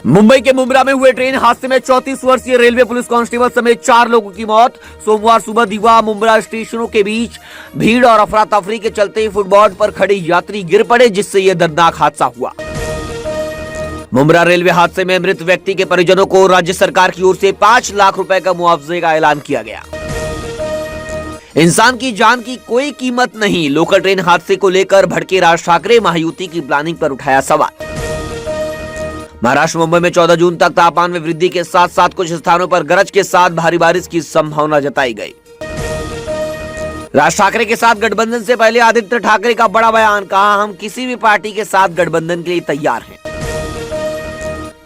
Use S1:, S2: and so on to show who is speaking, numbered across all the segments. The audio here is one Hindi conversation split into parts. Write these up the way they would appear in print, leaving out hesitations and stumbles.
S1: मुंबई के मुंब्रा में हुए ट्रेन हादसे में 34 वर्षीय रेलवे पुलिस कांस्टेबल समेत 4 लोगों की मौत। सोमवार सुबह दीवा मुंब्रा स्टेशनों के बीच भीड़ और अफरा तफरी के चलते फुटबॉल पर खड़े यात्री गिर पड़े, जिससे यह दर्दनाक हादसा हुआ। मुंब्रा रेलवे हादसे में मृत व्यक्ति के परिजनों को राज्य सरकार की ओर से 5 लाख रुपए का मुआवजे का ऐलान किया गया। इंसान की जान की कोई कीमत नहीं, लोकल ट्रेन हादसे को लेकर भड़के राज ठाकरे, महायुति की प्लानिंग पर उठाया सवाल। महाराष्ट्र मुंबई में 14 जून तक तापमान में वृद्धि के साथ साथ कुछ स्थानों पर गरज के साथ भारी बारिश की संभावना जताई गई। राज ठाकरे के साथ गठबंधन से पहले आदित्य ठाकरे का बड़ा बयान, कहा हम किसी भी पार्टी के साथ गठबंधन के लिए तैयार हैं।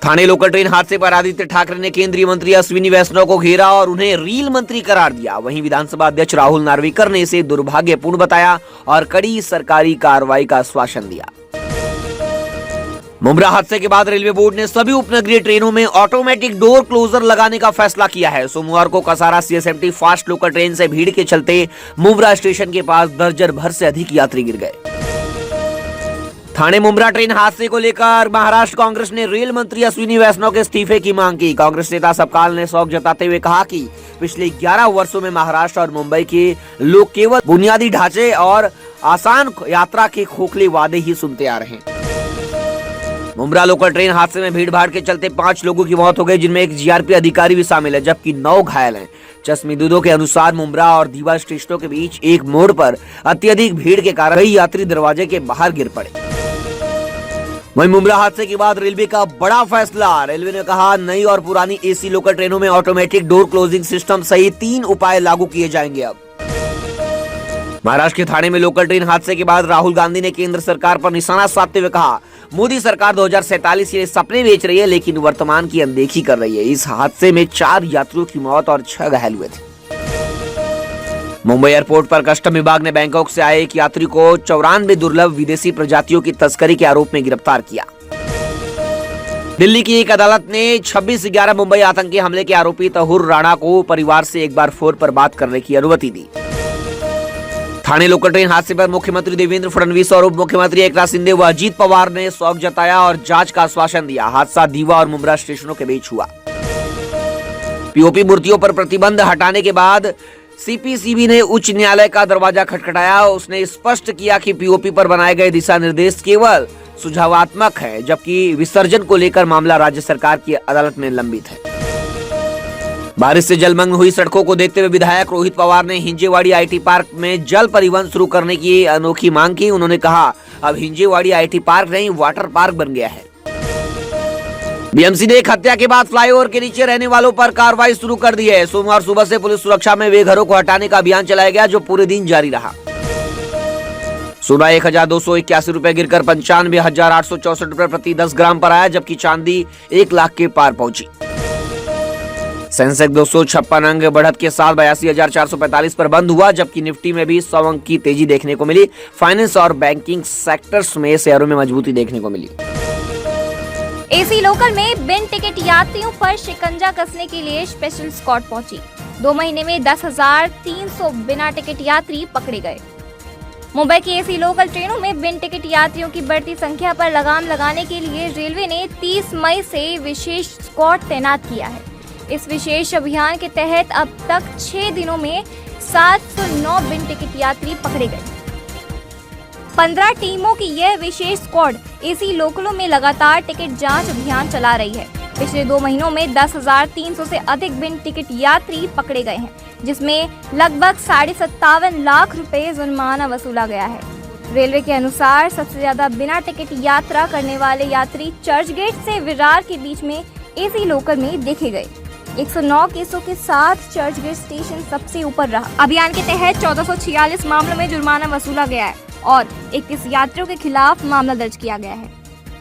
S1: ठाणे लोकल ट्रेन हादसे पर आदित्य ठाकरे ने केंद्रीय मंत्री अश्विनी वैष्णव को घेरा और उन्हें रील मंत्री करार दिया। वहीं विधानसभा अध्यक्ष राहुल नार्वेकर ने इसे दुर्भाग्यपूर्ण बताया और कड़ी सरकारी कार्रवाई का आश्वासन दिया। मुंब्रा हादसे के बाद रेलवे बोर्ड ने सभी उपनगरीय ट्रेनों में ऑटोमेटिक डोर क्लोजर लगाने का फैसला किया है। सोमवार को Kasara CSMT fast local train से भीड़ के चलते मुंब्रा स्टेशन के पास दर्जन भर से अधिक यात्री गिर गए। ठाणे मुंब्रा ट्रेन हादसे को लेकर महाराष्ट्र कांग्रेस ने रेल मंत्री अश्विनी वैष्णव के इस्तीफे की मांग की। कांग्रेस नेता सबकाल ने शोक जताते हुए कहा कि पिछले 11 वर्षों में महाराष्ट्र और मुंबई के लोग केवल बुनियादी ढांचे और आसान यात्रा के खोखले वादे ही सुनते आ रहे हैं। मुंब्रा लोकल ट्रेन हादसे में भीड़ भाड़ के चलते 5 लोगों की मौत हो गई, जिनमें एक GRP अधिकारी भी शामिल है, जबकि 9 घायल हैं। चश्मिदुदों के अनुसार मुंब्रा और दीवा स्टेशनों के बीच एक मोड़ पर अत्यधिक भीड़ के कारण कई यात्री दरवाजे के बाहर गिर पड़े। वहीं मुंब्रा हादसे के बाद रेलवे का बड़ा फैसला, रेलवे ने कहा नई और पुरानी AC लोकल ट्रेनों में ऑटोमेटिक डोर क्लोजिंग सिस्टम सहित 3 उपाय लागू किए जाएंगे। अब महाराष्ट्र के ठाणे में लोकल ट्रेन हादसे के बाद राहुल गांधी ने केंद्र सरकार पर निशाना साधते हुए कहा मोदी सरकार 2047 के सपने बेच रही है, लेकिन वर्तमान की अनदेखी कर रही है। इस हादसे में 4 यात्रियों की मौत और 6 घायल हुए थे। मुंबई एयरपोर्ट पर कस्टम विभाग ने बैंकॉक से आए एक यात्री को 94 दुर्लभ विदेशी प्रजातियों की तस्करी के आरोप में गिरफ्तार किया। दिल्ली की एक अदालत ने 26/11 मुंबई आतंकी हमले के आरोपी तहुर राणा को परिवार से एक बार फोन पर बात करने की अनुमति दी। ठाणे लोकल ट्रेन हादसे पर मुख्यमंत्री देवेंद्र फडणवीस और उप मुख्यमंत्री एकनाथ शिंदे व अजीत पवार ने शोक जताया और जांच का आश्वासन दिया। हादसा दीवा और मुंब्रा स्टेशनों के बीच हुआ। POP मूर्तियों पर प्रतिबंध हटाने के बाद CPCB ने उच्च न्यायालय का दरवाजा खटखटाया। उसने स्पष्ट किया कि POP पर बनाए गए दिशा निर्देश केवल सुझावात्मक है, जबकि विसर्जन को लेकर मामला राज्य सरकार की अदालत में लंबित है। बारिश से जलमग्न हुई सड़कों को देखते हुए विधायक रोहित पवार ने हिंजेवाड़ी IT पार्क में जल परिवहन शुरू करने की अनोखी मांग की। उन्होंने कहा अब हिंजेवाड़ी IT पार्क नहीं वाटर पार्क बन गया है। BMC ने एक हत्या के बाद फ्लाईओवर के नीचे रहने वालों पर कार्रवाई शुरू कर दी है। सोमवार सुबह से पुलिस सुरक्षा में वे घरों को हटाने का अभियान चलाया गया, जो पूरे दिन जारी रहा। सोना 1281 रुपए गिरकर 95,864 रुपए प्रति 10 ग्राम पर आया, जबकि चांदी 1 लाख के पार पहुंची। सेंसेक्स 256 अंक बढ़त के साथ 82,445 पर बंद हुआ, जबकि निफ्टी में भी 100 अंक की तेजी देखने को मिली। फाइनेंस और बैंकिंग सेक्टर्स में शेयरों में मजबूती देखने को मिली।
S2: AC लोकल में बिन टिकट यात्रियों पर शिकंजा कसने के लिए स्पेशल स्क्वाड पहुंची। 2 महीने में 10,300 बिना टिकट यात्री पकड़े गए। मुंबई की AC लोकल ट्रेनों में बिन टिकट यात्रियों की बढ़ती संख्या पर लगाम लगाने के लिए रेलवे ने 30 मई से विशेष स्क्वाड तैनात किया है। इस विशेष अभियान के तहत अब तक 6 दिनों में 709 बिन टिकट यात्री पकड़े गए। 15 टीमों की यह विशेष स्क्वाड AC लोकलों में लगातार टिकट जांच अभियान चला रही है। पिछले 2 महीनों में 10,300 से अधिक बिन टिकट यात्री पकड़े गए हैं, जिसमें लगभग 57.5 लाख रुपए जुर्माना वसूला गया है। रेलवे के अनुसार सबसे ज्यादा बिना टिकट यात्रा करने वाले यात्री चर्चगेट से विरार के बीच में AC लोकल में देखे गए। 109 केसों के साथ चर्चगेट स्टेशन सबसे ऊपर रहा। अभियान के तहत 1446 मामलों में जुर्माना वसूला गया है और 21 यात्रियों के खिलाफ मामला दर्ज किया गया है।